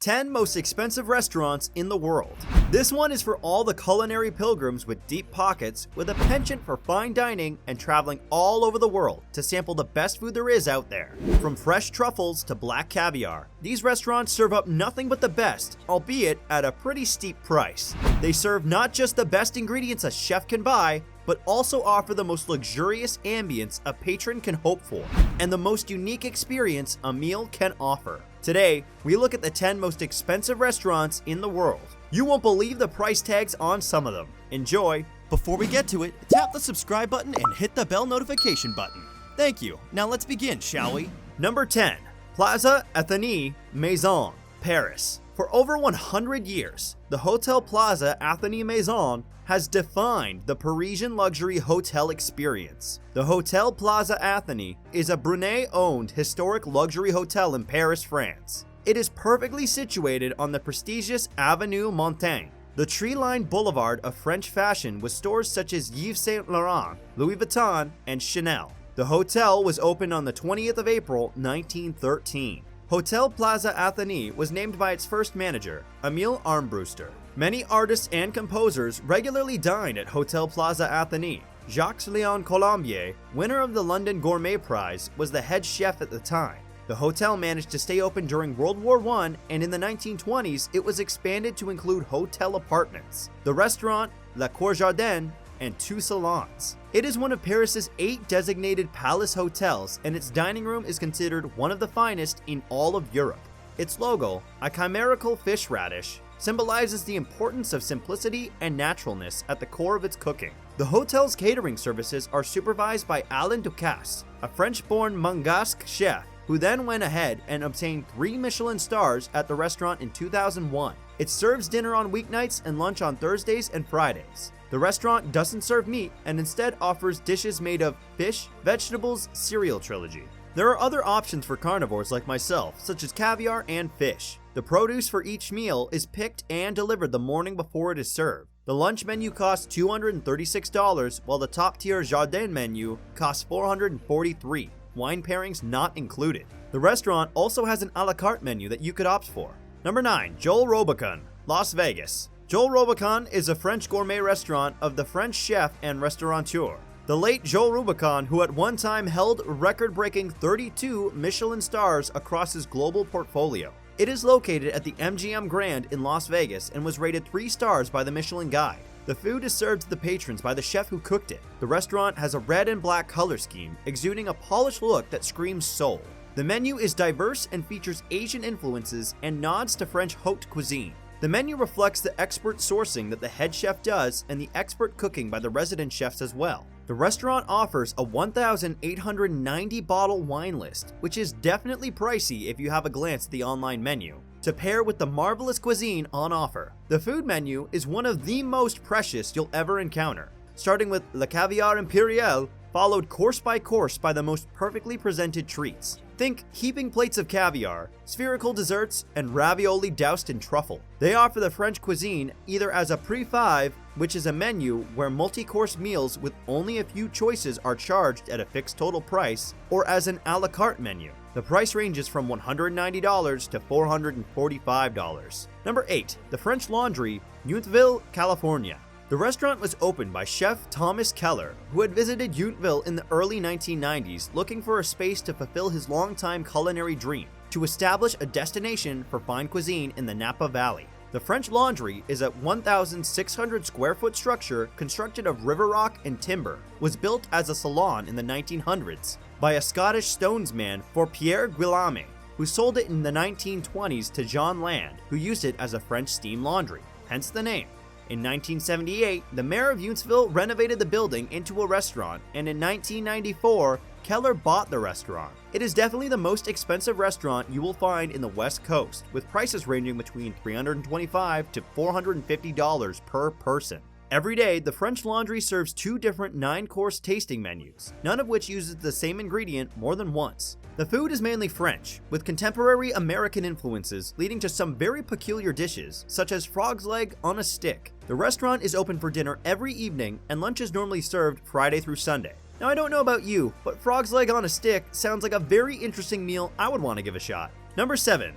10 most expensive restaurants in the world. This one is for all the culinary pilgrims with deep pockets, with a penchant for fine dining and traveling all over the world to sample the best food there is out there. From fresh truffles to black caviar, these restaurants serve up nothing but the best, albeit at a pretty steep price. They serve not just the best ingredients a chef can buy, but also offer the most luxurious ambience a patron can hope for, and the most unique experience a meal can offer. Today, we look at the 10 most expensive restaurants in the world. You won't believe the price tags on some of them. Enjoy! Before we get to it, tap the subscribe button and hit the bell notification button. Thank you. Now let's begin, shall we? Number 10. Plaza Athénée Maison, Paris. For over 100 years, the Hotel Plaza Athénée Maison has defined the Parisian luxury hotel experience. The Hotel Plaza Athénée is a Brunei-owned historic luxury hotel in Paris, France. It is perfectly situated on the prestigious Avenue Montaigne, the tree-lined boulevard of French fashion with stores such as Yves Saint Laurent, Louis Vuitton, and Chanel. The hotel was opened on the 20th of April, 1913. Hotel Plaza Athénée was named by its first manager, Emile Armbruster. Many artists and composers regularly dine at Hotel Plaza Athénée. Jacques-Léon Colombier, winner of the London Gourmet Prize, was the head chef at the time. The hotel managed to stay open during World War I, and in the 1920s, it was expanded to include hotel apartments, the restaurant, La Cour Jardin, and 2 salons. It is one of Paris's 8 designated palace hotels, and its dining room is considered one of the finest in all of Europe. Its logo, a chimerical fish radish, symbolizes the importance of simplicity and naturalness at the core of its cooking. The hotel's catering services are supervised by Alain Ducasse, a French-born Monegasque chef who then went ahead and obtained 3 Michelin Stars at the restaurant in 2001. It serves dinner on weeknights and lunch on Thursdays and Fridays. The restaurant doesn't serve meat and instead offers dishes made of fish, vegetables, cereal trilogy. There are other options for carnivores like myself, such as caviar and fish. The produce for each meal is picked and delivered the morning before it is served. The lunch menu costs $236, while the top-tier Jardin Menu costs $443, wine pairings not included. The restaurant also has an a la carte menu that you could opt for. Number 9. Joel Robuchon, Las Vegas. Joel Robuchon is a French gourmet restaurant of the French chef and restaurateur. The late Joel Robuchon, who at one time held record-breaking 32 Michelin stars across his global portfolio. It is located at the MGM Grand in Las Vegas and was rated 3 stars by the Michelin Guide. The food is served to the patrons by the chef who cooked it. The restaurant has a red and black color scheme, exuding a polished look that screams soul. The menu is diverse and features Asian influences and nods to French haute cuisine. The menu reflects the expert sourcing that the head chef does and the expert cooking by the resident chefs as well. The restaurant offers a 1,890 bottle wine list, which is definitely pricey if you have a glance at the online menu, to pair with the marvelous cuisine on offer. The food menu is one of the most precious you'll ever encounter, starting with Le Caviar Impérial, followed course by the most perfectly presented treats. Think heaping plates of caviar, spherical desserts, and ravioli doused in truffle. They offer the French cuisine either as a prix five, which is a menu where multi-course meals with only a few choices are charged at a fixed total price, or as an a la carte menu. The price ranges from $190 to $445. Number 8. The French Laundry, Yountville, California. The restaurant was opened by chef Thomas Keller, who had visited Yountville in the early 1990s looking for a space to fulfill his longtime culinary dream, to establish a destination for fine cuisine in the Napa Valley. The French Laundry is a 1,600 square foot structure constructed of river rock and timber, was built as a salon in the 1900s by a Scottish stonesman for Pierre Guillaume, who sold it in the 1920s to John Land, who used it as a French steam laundry, hence the name. In 1978, the mayor of Yountville renovated the building into a restaurant, and in 1994, Keller bought the restaurant. It is definitely the most expensive restaurant you will find in the West Coast, with prices ranging between $325 to $450 per person. Every day, the French Laundry serves 2 different 9-course tasting menus, none of which uses the same ingredient more than once. The food is mainly French, with contemporary American influences leading to some very peculiar dishes, such as frog's leg on a stick. The restaurant is open for dinner every evening, and lunch is normally served Friday through Sunday. Now, I don't know about you, but frog's leg on a stick sounds like a very interesting meal I would want to give a shot. Number 7.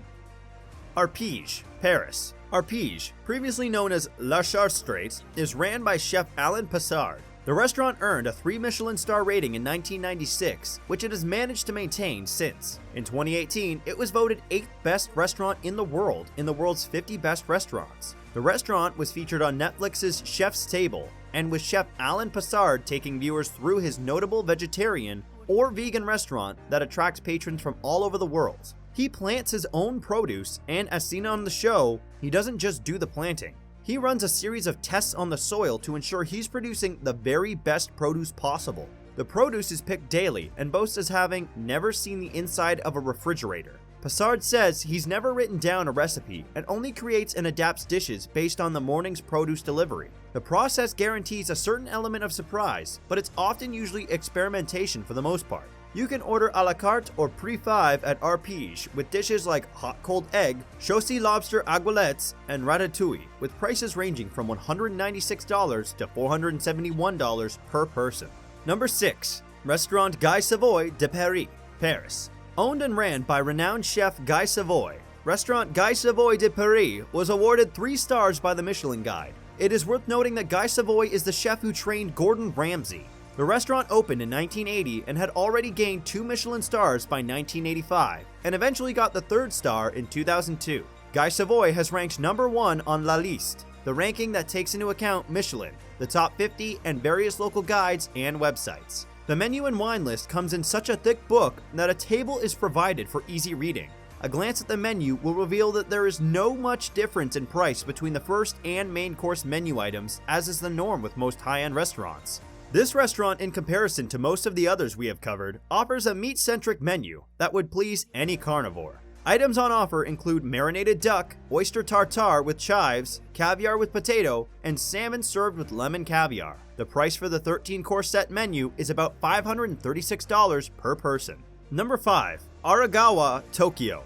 Arpige, Paris. Arpige, previously known as La Chartrette, is ran by chef Alain Passard. The restaurant earned a 3 Michelin star rating in 1996, which it has managed to maintain since. In 2018, it was voted 8th best restaurant in the world's 50 best restaurants. The restaurant was featured on Netflix's Chef's Table, and with chef Alain Passard taking viewers through his notable vegetarian or vegan restaurant that attracts patrons from all over the world. He plants his own produce, and as seen on the show, he doesn't just do the planting. He runs a series of tests on the soil to ensure he's producing the very best produce possible. The produce is picked daily and boasts as having never seen the inside of a refrigerator. Passard says he's never written down a recipe and only creates and adapts dishes based on the morning's produce delivery. The process guarantees a certain element of surprise, but it's often usually experimentation for the most part. You can order a la carte or prix-5 at Arpige with dishes like hot-cold egg, chaussee lobster aiguillettes, and ratatouille, with prices ranging from $196 to $471 per person. Number 6. Restaurant Guy Savoy de Paris, Paris. Owned and ran by renowned chef Guy Savoy, Restaurant Guy Savoy de Paris was awarded 3 stars by the Michelin Guide. It is worth noting that Guy Savoy is the chef who trained Gordon Ramsay. The restaurant opened in 1980 and had already gained 2 Michelin stars by 1985, and eventually got the 3rd star in 2002. Guy Savoy has ranked number 1 on La Liste, the ranking that takes into account Michelin, the top 50, and various local guides and websites. The menu and wine list comes in such a thick book that a table is provided for easy reading. A glance at the menu will reveal that there is no much difference in price between the first and main course menu items, as is the norm with most high-end restaurants. This restaurant, in comparison to most of the others we have covered, offers a meat-centric menu that would please any carnivore. Items on offer include marinated duck, oyster tartare with chives, caviar with potato, and salmon served with lemon caviar. The price for the 13-course set menu is about $536 per person. Number 5. Aragawa, Tokyo.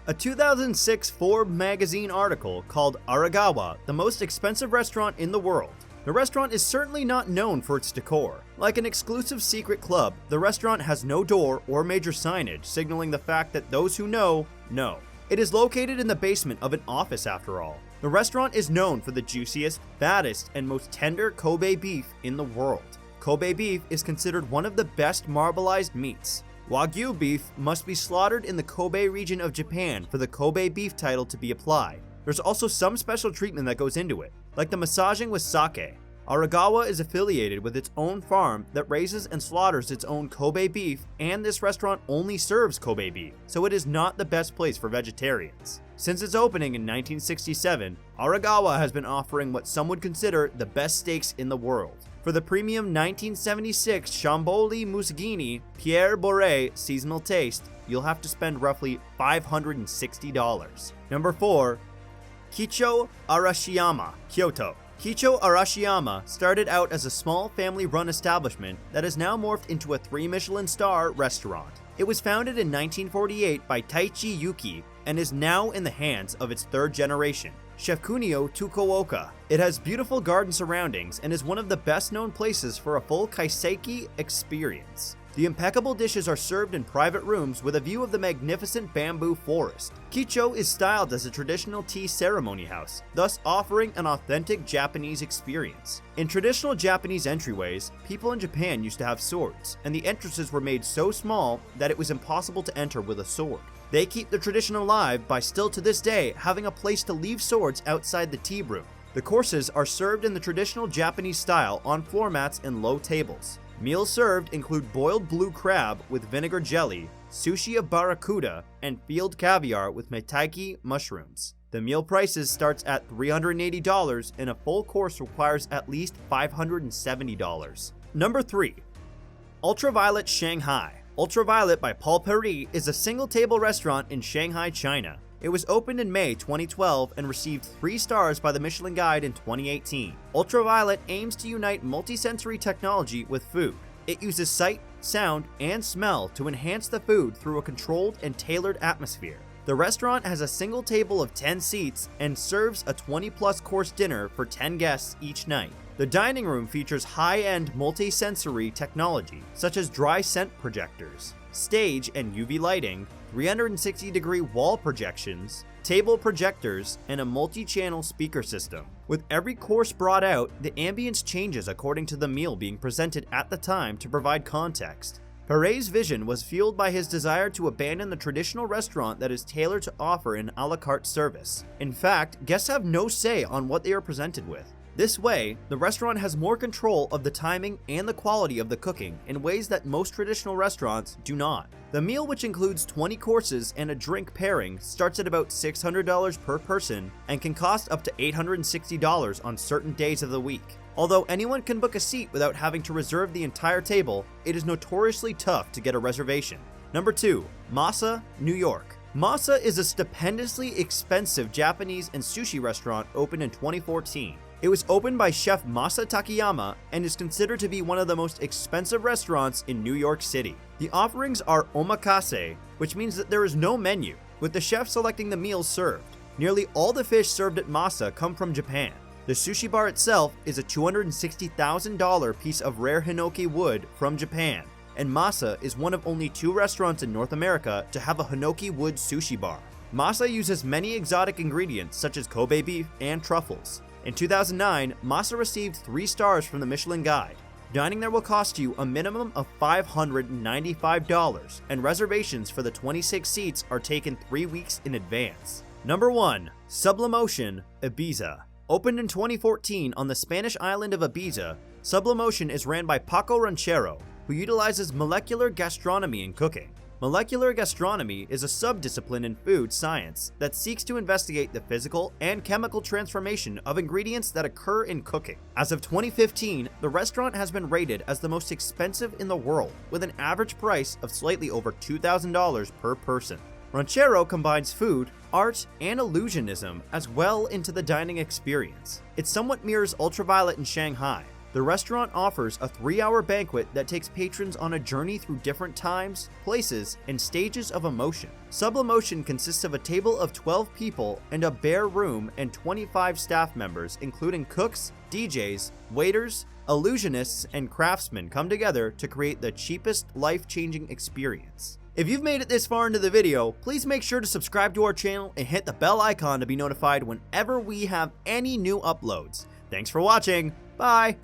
A 2006 Forbes magazine article called Aragawa the most expensive restaurant in the world. The restaurant is certainly not known for its decor. Like an exclusive secret club, the restaurant has no door or major signage signaling the fact that those who know. It is located in the basement of an office after all. The restaurant is known for the juiciest, fattest, and most tender Kobe beef in the world. Kobe beef is considered one of the best marbleized meats. Wagyu beef must be slaughtered in the Kobe region of Japan for the Kobe beef title to be applied. There's also some special treatment that goes into it, like the massaging with sake. Aragawa is affiliated with its own farm that raises and slaughters its own Kobe beef, and this restaurant only serves Kobe beef, so it is not the best place for vegetarians. Since its opening in 1967, Aragawa has been offering what some would consider the best steaks in the world. For the premium 1976 Chamboli Musuggini Pierre Bourret seasonal taste, you'll have to spend roughly $560. Number 4. Kyoto Arashiyama, Kyoto. Kyoto Arashiyama started out as a small family-run establishment that has now morphed into a 3 Michelin star restaurant. It was founded in 1948 by Taichi Yuki and is now in the hands of its 3rd generation, Chef Kunio Tukuoka. It has beautiful garden surroundings and is one of the best-known places for a full kaiseki experience. The impeccable dishes are served in private rooms with a view of the magnificent bamboo forest. Kyoto is styled as a traditional tea ceremony house, thus offering an authentic Japanese experience. In traditional Japanese entryways, people in Japan used to have swords, and the entrances were made so small that it was impossible to enter with a sword. They keep the tradition alive by still to this day having a place to leave swords outside the tea room. The courses are served in the traditional Japanese style on floor mats and low tables. Meals served include boiled blue crab with vinegar jelly, sushi of barracuda, and field caviar with maitake mushrooms. The meal prices starts at $380 and a full course requires at least $570. Number 3. Ultraviolet Shanghai. Ultraviolet by Paul Paris is a single-table restaurant in Shanghai, China. It was opened in May 2012 and received 3 stars by the Michelin Guide in 2018. Ultraviolet aims to unite multisensory technology with food. It uses sight, sound, and smell to enhance the food through a controlled and tailored atmosphere. The restaurant has a single table of 10 seats and serves a 20-plus course dinner for 10 guests each night. The dining room features high-end multi-sensory technology, such as dry scent projectors, stage and UV lighting, 360-degree wall projections, table projectors, and a multi-channel speaker system. With every course brought out, the ambience changes according to the meal being presented at the time to provide context. Perret's vision was fueled by his desire to abandon the traditional restaurant that is tailored to offer an a la carte service. In fact, guests have no say on what they are presented with. This way, the restaurant has more control of the timing and the quality of the cooking in ways that most traditional restaurants do not. The meal, which includes 20 courses and a drink pairing, starts at about $600 per person and can cost up to $860 on certain days of the week. Although anyone can book a seat without having to reserve the entire table, it is notoriously tough to get a reservation. Number 2. Massa New York. Massa is a stupendously expensive Japanese and sushi restaurant opened in 2014. It was opened by chef Masa Takayama and is considered to be one of the most expensive restaurants in New York City. The offerings are omakase, which means that there is no menu, with the chef selecting the meals served. Nearly all the fish served at Masa come from Japan. The sushi bar itself is a $260,000 piece of rare hinoki wood from Japan, and Masa is one of only 2 restaurants in North America to have a hinoki wood sushi bar. Masa uses many exotic ingredients such as Kobe beef and truffles. In 2009, Masa received 3 stars from the Michelin Guide. Dining there will cost you a minimum of $595, and reservations for the 26 seats are taken 3 weeks in advance. Number 1. Sublimation Ibiza. Opened in 2014 on the Spanish island of Ibiza, Sublimation is ran by Paco Ranchero, who utilizes molecular gastronomy in cooking. Molecular gastronomy is a subdiscipline in food science that seeks to investigate the physical and chemical transformation of ingredients that occur in cooking. As of 2015, the restaurant has been rated as the most expensive in the world, with an average price of slightly over $2,000 per person. Ranchero combines food, art, and illusionism as well into the dining experience. It somewhat mirrors Ultraviolet in Shanghai. The restaurant offers a 3-hour banquet that takes patrons on a journey through different times, places, and stages of emotion. Sublimation consists of a table of 12 people and a bare room and 25 staff members, including cooks, DJs, waiters, illusionists, and craftsmen come together to create the cheapest, life-changing experience. If you've made it this far into the video, please make sure to subscribe to our channel and hit the bell icon to be notified whenever we have any new uploads. Thanks for watching. Bye!